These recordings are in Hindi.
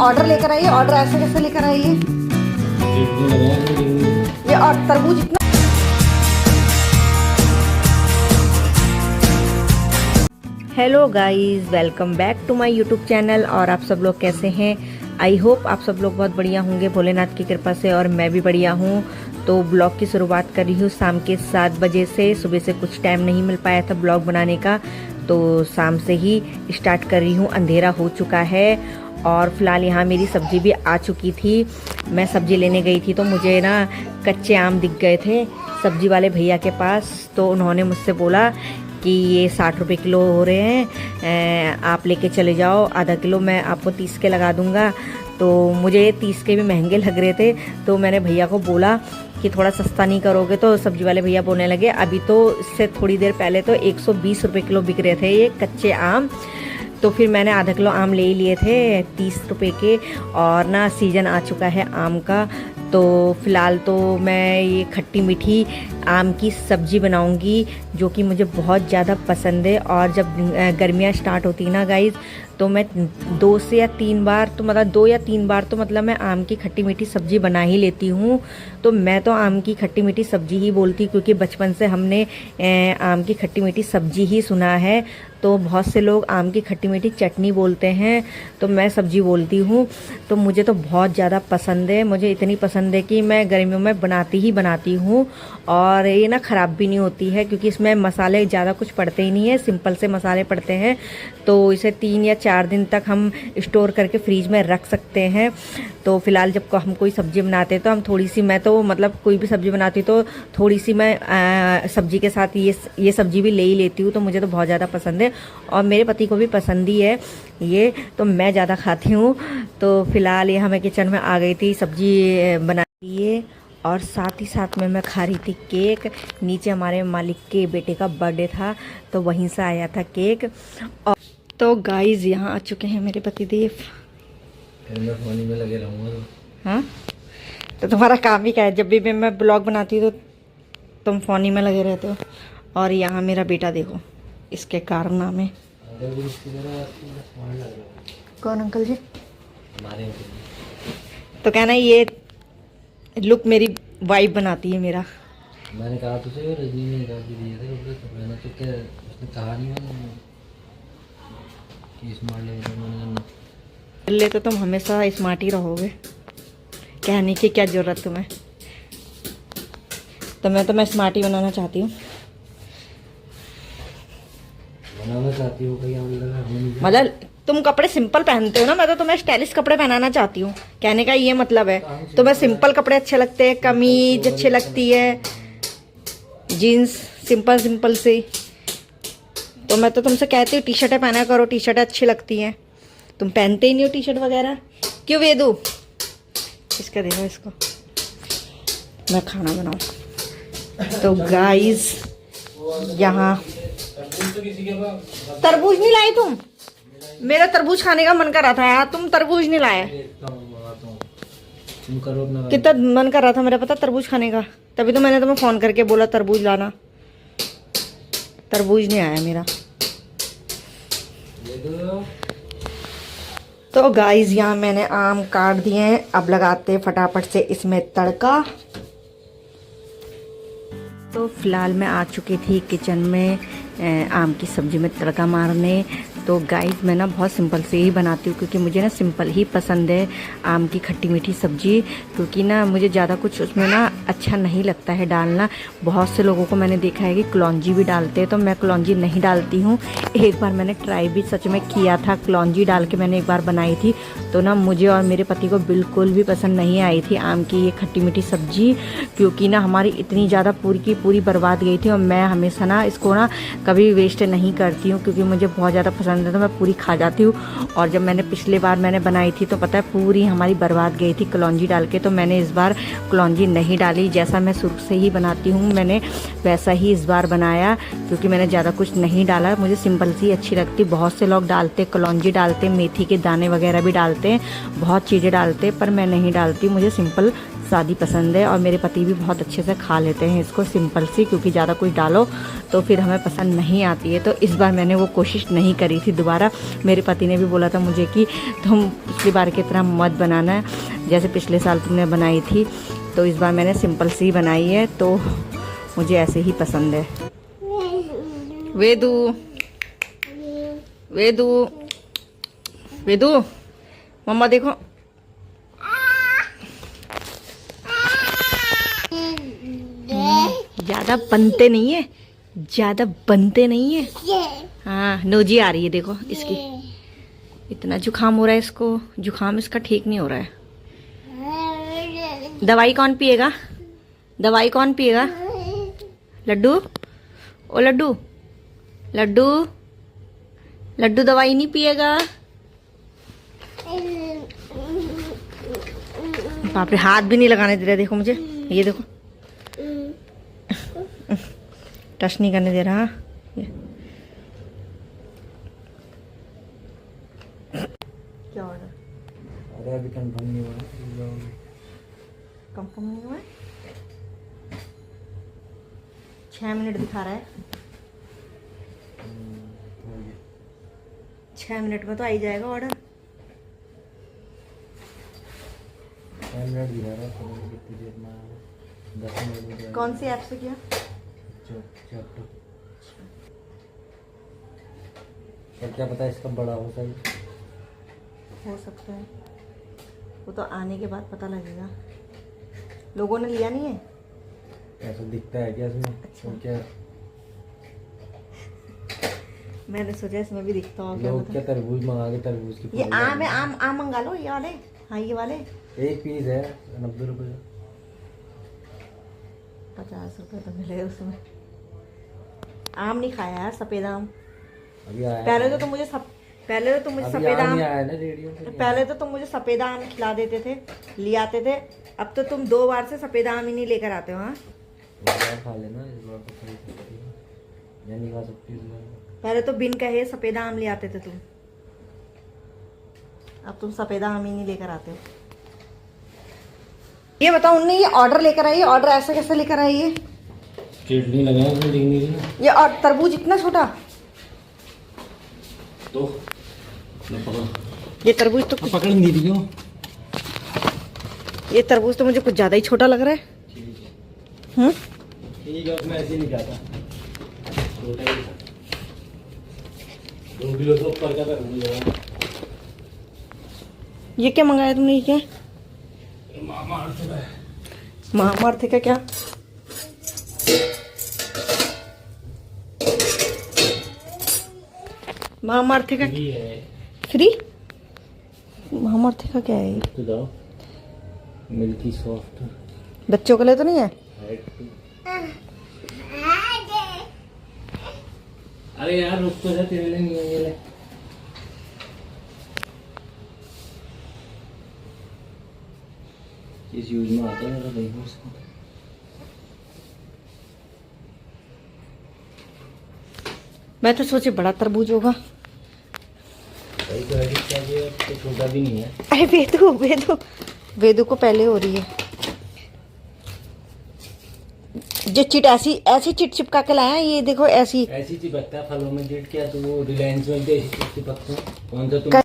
ऑर्डर लेकर आइए। ऑर्डर ऐसे कैसे लेकर आइए? ये और तरबूज इतना। Hello guys, welcome back to my YouTube channel. और आप सब लोग कैसे हैं? आई होप आप सब लोग बहुत बढ़िया होंगे भोलेनाथ की कृपा से, और मैं भी बढ़िया हूँ। तो ब्लॉग की शुरुआत कर रही हूँ शाम के 7 बजे से। सुबह से कुछ टाइम नहीं मिल पाया था ब्लॉग बनाने का, तो शाम से ही स्टार्ट कर रही हूँ। अंधेरा हो चुका है और फिलहाल यहाँ मेरी सब्जी भी आ चुकी थी। मैं सब्जी लेने गई थी तो मुझे ना कच्चे आम दिख गए थे सब्जी वाले भैया के पास। तो उन्होंने मुझसे बोला कि ये 60 रुपये किलो हो रहे हैं, आप लेके चले जाओ, आधा किलो मैं आपको 30 के लगा दूंगा। तो मुझे 30 के भी महंगे लग रहे थे, तो मैंने भैया को बोला कि थोड़ा सस्ता नहीं करोगे? तो सब्जी वाले भैया बोलने लगे अभी तो इससे थोड़ी देर पहले तो 120 रुपये किलो बिक रहे थे ये कच्चे आम। तो फिर मैंने आधा किलो आम ले ही लिए थे 30 रुपये के। और ना सीज़न आ चुका है आम का, तो फिलहाल तो मैं ये खट्टी मीठी आम की सब्ज़ी बनाऊंगी, जो कि मुझे बहुत ज़्यादा पसंद है। और जब गर्मियाँ स्टार्ट होती है ना गाइज़, तो मैं 2 या 3 बार तो मतलब 2 या 3 बार तो मतलब मैं आम की खट्टी मीठी सब्ज़ी बना ही लेती हूँ। तो मैं तो आम की खट्टी मीठी सब्ज़ी ही बोलती, क्योंकि बचपन से हमने आम की खट्टी मीठी सब्ज़ी ही सुना है। तो बहुत से लोग आम की खट्टी मीठी चटनी बोलते हैं, तो मैं सब्ज़ी बोलती हूँ। तो मुझे तो बहुत ज़्यादा पसंद है, मुझे इतनी पसंद है कि मैं गर्मियों में बनाती ही बनाती हूँ। और ये ना ख़राब भी नहीं होती है, क्योंकि इसमें मसाले ज़्यादा कुछ पड़ते ही नहीं है, सिंपल से मसाले पड़ते हैं। तो इसे 3 या 4 दिन तक हम स्टोर करके फ्रीज में रख सकते हैं। तो फिलहाल जब हम कोई सब्ज़ी बनाते हैं तो हम थोड़ी सी, मैं तो मतलब कोई भी सब्ज़ी बनाती तो थोड़ी सी मैं सब्ज़ी के साथ ये सब्ज़ी भी ले ही लेती हूँ। तो मुझे तो बहुत ज़्यादा पसंद है और मेरे पति को भी पसंद ही है ये, तो मैं ज़्यादा खाती हूँ। तो फिलहाल ये हमें किचन में आ गई थी सब्ज़ी बनाती है, और साथ ही साथ में मैं खा रही थी केक। नीचे हमारे मालिक के बेटे का बर्थडे था, तो वहीं से आया था केक। और तो गाइस यहाँ आ चुके हैं मेरे पतिदेव। मैं फोन में लगे रहूँगा। हाँ, तो तुम्हारा काम ही क्या है? जब भी मैं ब्लॉग बनाती हूँ तो तुम फ़ोन ही में लगे रहते हो। और यहाँ मेरा बेटा देखो, इसके कारनामे। कौन अंकल जी? तो कहना ये लुक मेरी वाइफ बनाती है मेरा। मैंने कहा तुझे रजनी ने कहा कि दिए थे, तो मैंने तो क्या उसने कहा नहीं कि स्मार्ट ले तो तुम हमेशा स्मार्ट ही रहोगे, कहने की क्या ज़रूरत तुम्हें। तो मैं स्मार्ट ही बनाना चाहती हूँ। बनाना चाहती हो कहीं मतलब तुम कपड़े सिंपल पहनते हो ना, मैं तो तुम्हें स्टाइलिश कपड़े पहनाना चाहती हूँ, कहने का ये मतलब है। तुम्हें सिंपल कपड़े अच्छे लगते हैं, कमीज अच्छी लगती है, जीन्स सिंपल सिंपल से। तो मैं तो तुमसे कहती हूँ टी शर्टें पहना करो, टी शर्टें अच्छी लगती हैं। तुम पहनते ही नहीं हो टी शर्ट वगैरह, क्यों वेदू? इसका देखो, इसको मैं खाना बनाऊँ। तो गाइस यहाँ तरबूज नहीं लाए तुम? मेरा तरबूज खाने का मन कर रहा था यार, तुम तरबूज नहीं लाए। कितना मन कर रहा था मेरा पता तरबूज खाने का, तभी तो मैंने तुम्हें फोन करके बोला तरबूज लाना। तरबूज नहीं आया मेरा। तो गाइस यहाँ मैंने आम काट दिए हैं, अब लगाते फटाफट से इसमें तड़का। तो फिलहाल मैं आ चुकी थी किचन में आम की सब्ज़ी में तड़का मारने। तो गाइस मैं ना बहुत सिंपल से ही बनाती हूँ, क्योंकि मुझे ना सिंपल ही पसंद है आम की खट्टी मीठी सब्ज़ी। क्योंकि ना मुझे ज़्यादा कुछ उसमें ना अच्छा नहीं लगता है डालना। बहुत से लोगों को मैंने देखा है कि कलौंजी भी डालते हैं, तो मैं कलौंजी नहीं डालती हूँ। एक बार मैंने ट्राई भी सच में किया था, कलौंजी डाल के मैंने एक बार बनाई थी, तो ना मुझे और मेरे पति को बिल्कुल भी पसंद नहीं आई थी आम की ये खट्टी मीठी सब्ज़ी। क्योंकि ना हमारी इतनी ज़्यादा पूरी की पूरी बर्बाद गई थी, और मैं हमेशा ना इसको ना कभी वेस्ट नहीं करती हूँ, क्योंकि मुझे बहुत ज़्यादा पसंद है, तो मैं पूरी खा जाती हूँ। और जब मैंने पिछले बार मैंने बनाई थी तो पता है पूरी हमारी बर्बाद गई थी कलौंजी डाल के। तो मैंने इस बार कलौंजी नहीं डाली, जैसा मैं शुरू से ही बनाती हूँ मैंने वैसा ही इस बार बनाया, क्योंकि मैंने ज़्यादा कुछ नहीं डाला। मुझे सिंपल सी अच्छी लगती। बहुत से लोग डालते कलौंजी डालते, मेथी के दाने वगैरह भी डालते हैं, बहुत चीज़ें डालते, पर मैं नहीं डालती। मुझे सिंपल सादी पसंद है और मेरे पति भी बहुत अच्छे से खा लेते हैं इसको सिंपल सी, क्योंकि ज़्यादा कुछ डालो तो फिर हमें पसंद नहीं आती है। तो इस बार मैंने वो कोशिश नहीं करी थी दोबारा। मेरे पति ने भी बोला था मुझे कि तुम पिछली बार की तरह मत बनाना है जैसे पिछले साल तुमने बनाई थी। तो इस बार मैंने सिंपल सी बनाई है, तो मुझे ऐसे ही पसंद है। वेदू वेदू वेदू मम्मा देखो, ज्यादा बनते नहीं है, ज्यादा बनते नहीं है। हाँ नोजी आ रही है देखो इसकी, इतना जुकाम हो रहा है इसको, जुकाम इसका ठीक नहीं हो रहा है। दवाई कौन पिएगा, दवाई कौन पिएगा? लड्डू, ओ लड्डू, लड्डू लड्डू दवाई नहीं पिएगा। बाप रे, हाथ भी नहीं लगाने दे रहा, देखो मुझे, ये देखो टच नहीं करने दे रहा। क्या ऑर्डर? अरे अभी कंफर्म नहीं हुआ। कंफर्म नहीं हुआ है, 6 मिनट दिखा रहा है। 6 मिनट में तो आ ही जाएगा ऑर्डर। 10 मिनट दिखा रहा है, पता नहीं कितनी देर में आएगा। 10 मिनट में जाएगा। कौन सी ऐप से किया? चैप्टर। और क्या पता इसका बड़ा हो सही, हो सकता है, वो तो आने के बाद पता लगेगा। लोगों ने लिया नहीं है? ऐसा दिखता है क्या इसमें? अच्छा। तो क्या मैंने सोचा इसमें भी दिखता होगा। लोग क्या तरबूज मंगा के तरबूज की ये फल आम है, डाल आम आम मंगा लो, ये वाले। हाँ ये वाले दें। एक पीस है 90 रुपये। 50 रुपए तो मिले उसमें। आम नहीं खाया यार, सफेद आम। अभी आया पहले तो तुम मुझे सफेद आम, आया ना रेडियो पे। पहले तो तुम मुझे सफेद आम खिला देते थे, ले आते थे। अब तो तुम 2 बार से सफेद आम ही नहीं लेकर आते हो। हाँ इस बार खा लेना, इस बार तो खा सकती है या नहीं खा सकती इस बार। पहले तो बिन कहे सफेद आम ले आते थे तुम, अब तुम सफेद आम ही नहीं लेकर आते हो। ये बताओ, उनने ये ऑर्डर लेकर आई, ऑर्डर ऐसा कैसे लेकर आई है? चटनी लगाया उसमें दिखने की ना। ये और तरबूज इतना छोटा, तो पकड़, ये तरबूज तो पकड़ नहीं रही हो। ये तरबूज तो मुझे कुछ ज्यादा ही छोटा लग रहा है। ठीक है, उसमें ऐसे ही नहीं जाता। 2 किलो तो ऊपर का तरबूज है। ये क्या मंगाया तुमने? ये क्या महामार्थ का क्या? महामार्थ का फ्री? महामार्थ का क्या है? तो जाओ, मिल्की सॉफ्ट बच्चों के लिए तो नहीं है? अरे यार रुक तो जा, तेरे लिए नहीं है ये ले। इस यूज में आता है मेरा, देखो इसको। मैं तो सोचे बड़ा तरबूज होगा। भाई तो एडिट कर दिया, तो छोटा भी नहीं है। अरे वेदू वेदू वेदू को पहले हो रही है। जो चिट ऐसी ऐसी चिट चिपका के लाया है, ये देखो ऐसी ऐसी चिपकता है फलों में चिट, क्या तो वो रिलायंस में भी ऐसी चिपकते हैं। कौन सा तुम?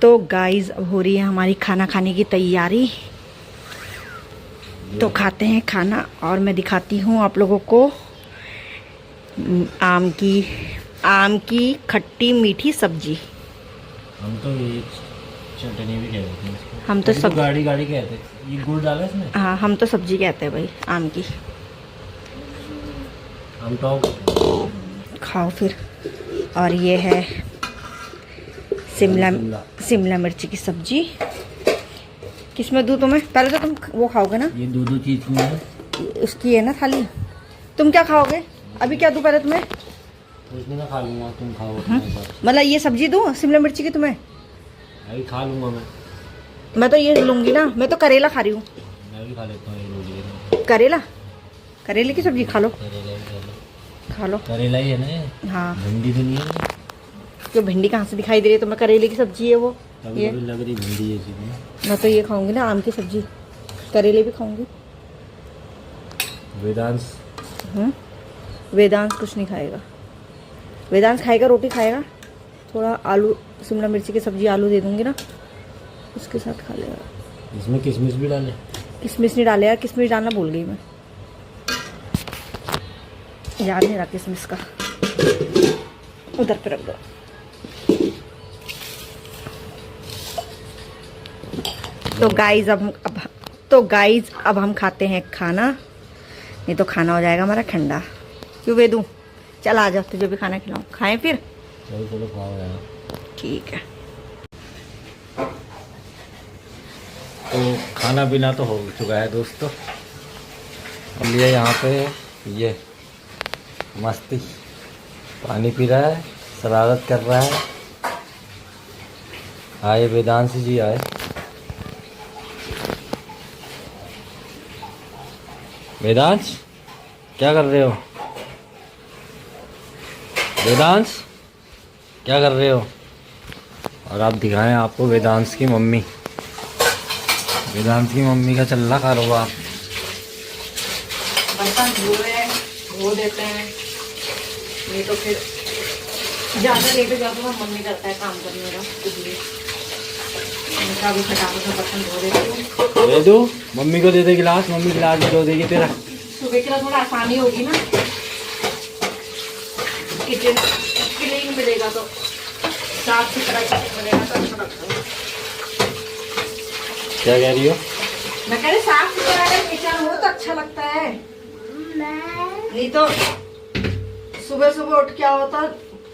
तो गाइस अब हो रही है हमारी खाना खाने की तैयारी। तो खाते हैं खाना और मैं दिखाती हूँ आप लोगों को आम की खट्टी मीठी सब्जी। हम तो ये चटनी भी कहते हैं इसको। हम तो सब गाड़ी गाड़ी कहते हैं। ये गुड़ डाला इसमें? हाँ हम तो सब्जी कहते हैं भाई आम की। हम तो खाओ फिर। और ये है शिमला मिर्ची की सब्जी। किसमें दूँ तुम्हें? पहले तो तुम वो खाओगे ना, ये दो चीज में है। उसकी है ना थाली। तुम क्या खाओगे? अभी क्या दूँ पहले तुम्हें? उसमें ना खा लूँगा, तुम खाओ अपने हिसाब से। मतलब ये सब्जी दूँ शिमला मिर्ची की तुम्हें? अभी खा लूँगा मैं तो ये लूँगी ना, मैं तो करेला खा रही हूँ। मैं भी खा लेता हूँ ये रोटी। करेला, करेले की सब्जी खा लो, करेला ही खा लो। खा लो। करेला ही है ना ये? हाँ, भिंडी तो नहीं है? क्यों भिंडी कहाँ से दिखाई दे रही है तुम्हें? करेले की सब्जी है वो। कभी ये कभी लग रही भिंडी है इसमें। मैं तो ये खाऊंगी ना, आम की सब्जी, करेले भी खाऊंगी। वेदांश वेदांत कुछ नहीं खाएगा। वेदांत खाएगा, रोटी खाएगा, थोड़ा आलू शिमला मिर्ची की सब्जी आलू दे दूंगी ना, उसके साथ खा लेगा। इसमें किशमिश भी डाले? किशमिश नहीं डाले यार, किशमिश डालना भूल गई मैं, याद नहीं रहा किशमिश का। उधर पे रख दो। तो गाइज अब हम खाते हैं खाना, नहीं तो खाना हो जाएगा हमारा ठंडा। क्यों वेदू, चल आ जाओ, तुझे भी खाना खिलाऊं, खाएं फिर? चलो चलो खाओ यार। ठीक है। तो खाना पीना तो हो चुका है दोस्तों, और लिए यहाँ पे ये मस्ती, पानी पी रहा है, शरारत कर रहा है। आए वेदांश जी आए। वेदांश क्या कर रहे हो? वेदांश क्या कर रहे हो? और आप दिखाएं आपको वेदांश की मम्मी, वेदांश की मम्मी का चल रहा कारोबार। बर्तन धो देते हैं, नहीं तो फिर ज़्यादा लेट हो जाता है, मन नहीं करता है काम करने का, इसलिए भी फटाफट से बर्तन धो देती हूँ। दे दो मम्मी को, दे दे गिलास, मम्मी गिलास भी धो देगी तेरा। सुबह के लिए थोड़ा आसानी होगी ना, किचन क्लीन मिलेगा तो, साफ सुथरा किचन मिलेगा तो अच्छा लगता है। क्या कह रही हो? मैं कह रही साफ सुथरा अगर किचन हो तो अच्छा लगता है, नहीं तो सुबह सुबह उठ क्या होता,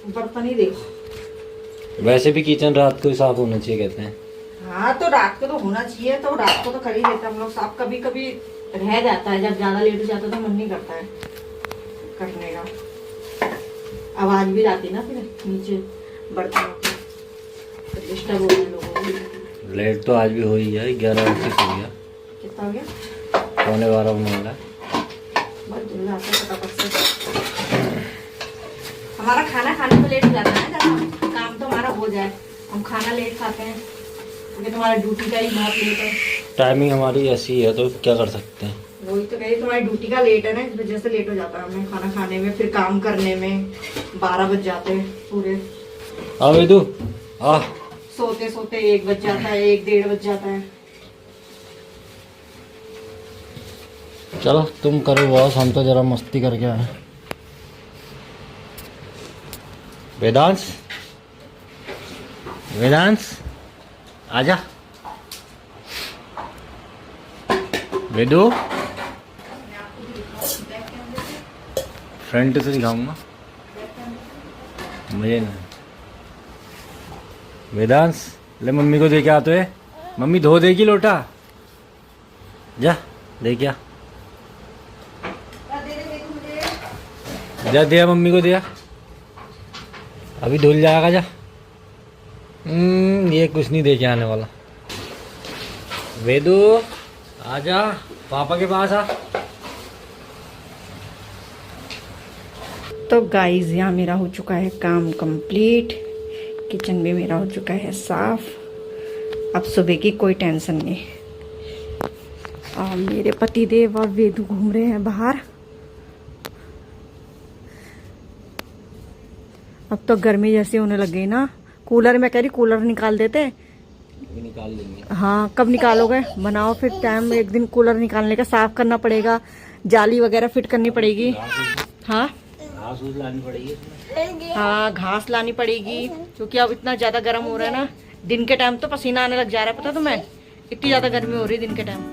बर्तन ही देखो। वैसे भी किचन रात को ही साफ होना चाहिए कहते हैं। हाँ तो रात को तो होना चाहिए, तो रात को तो कर ही देते हम लोग साफ। कभी कभी रह जाता है, जब ज्यादा लेट हो जाता है तो मन नहीं करता है करने का, आवाज भी आती ना फिर नीचे बर्तनों की, डिस्टर्ब हो गए लोगों को। लेट तो आज भी हो ही है, 11 बजे सो गया। कितना हो गया? 11:15 होने वाला। बहुत जल्दी आता है फटाफट से। हमारा खाना खाने में लेट हो जाता है, जब काम तो हमारा हो जाए, हम खाना लेट खाते हैं, क्योंकि तुम्हारा ड्यूटी का ही बहुत लेट है। टाइमिंग हमारी ऐसी है तो क्या कर सकते हैं। वही तो कही, तुम्हारी ड्यूटी का लेट है ना, इस वजह से लेट हो जाता है हमें खाना खाने में, फिर काम करने में 12 बज जाते हैं पूरे। आ वेदू आ, सोते सोते 1 बज जाता है, 1-1:30 बज जाता है। चलो तुम करो बॉस, हम तो जरा मस्ती करके आए। वेदांश, वेदांश आजा। वेदू फ्रंट से दिखाऊंगा मुझे ना। वेदांश ले मम्मी को दे के आते है, मम्मी धो देगी लोटा, जा दे क्या, जा दिया मम्मी को दिया, अभी धुल जाएगा जा। ये कुछ नहीं दे के आने वाला। वेदू आजा पापा के पास आ। तो गाइस यहाँ मेरा हो चुका है काम कंप्लीट, किचन भी मेरा हो चुका है साफ। अब सुबह की कोई टेंशन नहीं। और मेरे पति देव और वेदू घूम रहे हैं बाहर। अब तो गर्मी जैसी होने लग गई ना, कूलर, मैं कह रही कूलर निकाल देते। निकाल लेंगे। हाँ कब निकालोगे? बनाओ फिर टाइम, एक दिन कूलर निकालने का, साफ करना पड़ेगा, जाली वगैरह फिट करनी पड़ेगी। हाँ घास लानी पड़ेगी इसमें। हाँ घास लानी पड़ेगी, क्योंकि अब इतना ज्यादा गर्म हो रहा है ना, दिन के टाइम तो पसीना आने लग जा रहा है, पता तुम्हें? इतनी ज्यादा गर्मी हो रही है दिन के टाइम।